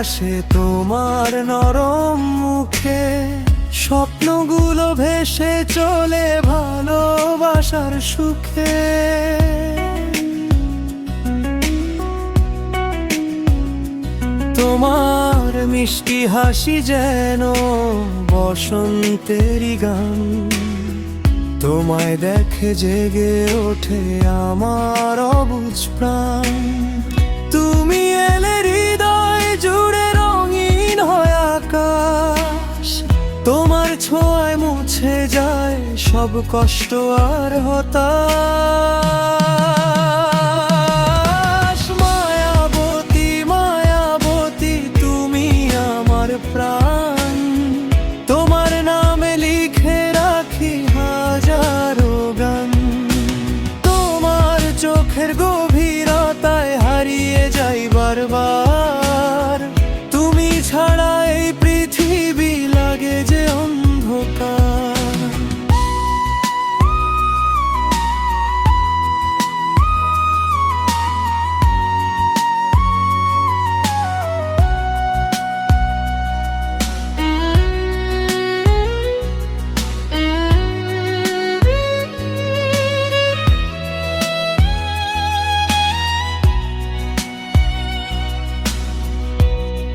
আসে তোমার নরম মুখে, স্বপ্নগুলো ভেসে চলে ভালোবাসার সুখে। তোমার মিষ্টি হাসি যেন বসন্তেরই গান, তোমায় দেখে জেগে ওঠে আমার অবুঝ প্রাণ। তুমি এলে হৃদয় জুড়ে রঙিন হয় আকাশ, তোমার ছোঁয়ায় মুছে যায় সব কষ্ট আর হতাশ। মায়াবতী মায়াবতী তুমি আমার প্রাণ, তোমার নামে লিখে রাখি হাজারো গান। তোমার চোখের গভীরতায় হারিয়ে যাই বারবার, তুমি ছাড়া এই পৃথিবী লাগে যে অন্ধকার।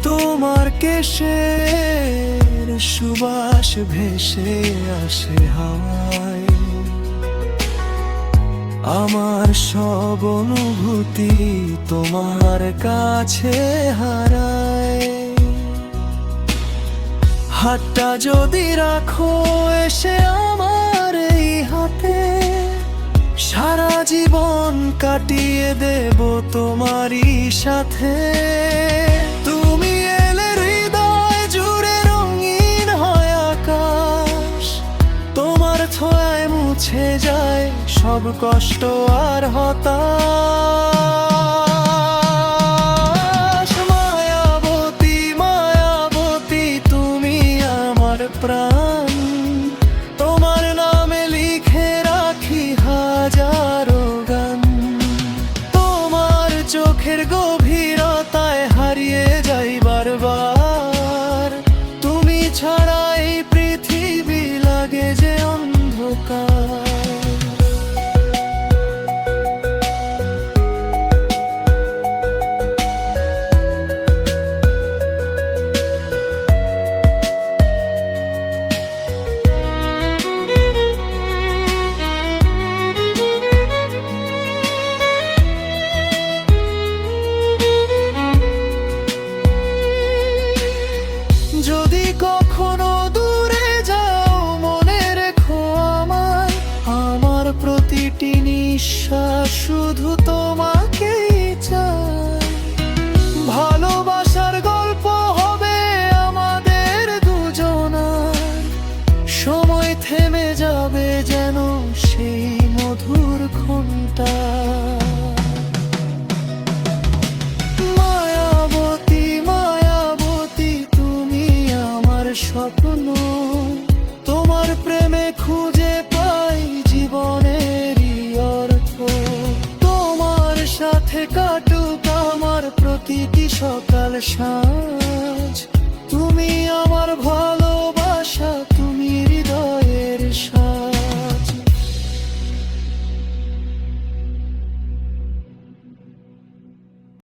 তোমার কেশের সুবাস ভেসে আসে হাওয়ায়, আমার সব অনুভূতি তোমার কাছে হারায়। হাতটা যদি রাখো এসে আমার এই হাতে, সারা জীবন কাটিয়ে দেব তোমারই সাথে। তুমি এলে হৃদয় জুড়ে রঙিন হয় আকাশ, তোমার ছোঁয়ায় মুছে যায় সব কষ্ট আর হতাশ। মায়াবতী মায়াবতী তুমি আমার প্রাণ, তোমার নামে লিখে রাখি হাজারো গান। তোমার চোখের গভীরতায় হারিয়ে যাই বারবার, তুমি ছাড়া এই পৃথিবী লাগে যে অন্ধকার। যদি কখনো দূরে যাও মনে রেখো আমায়, আমার প্রতিটি নিঃশ্বাস শুধু তোমাকেই চায়। ভালোবাসার গল্প হবে আমাদের দুজনার, সময় থেমে যাবে যেন সেই মধুর ঘন্টা। মায়াবতী মায়াবতী তুমি আমার স্বপ্ন, তোমার প্রেমে খুঁজে পাই জীবনেরই অর্থ। তোমার সাথে কাটুক আমার প্রতিটি সকাল সাঁঝ, তুমি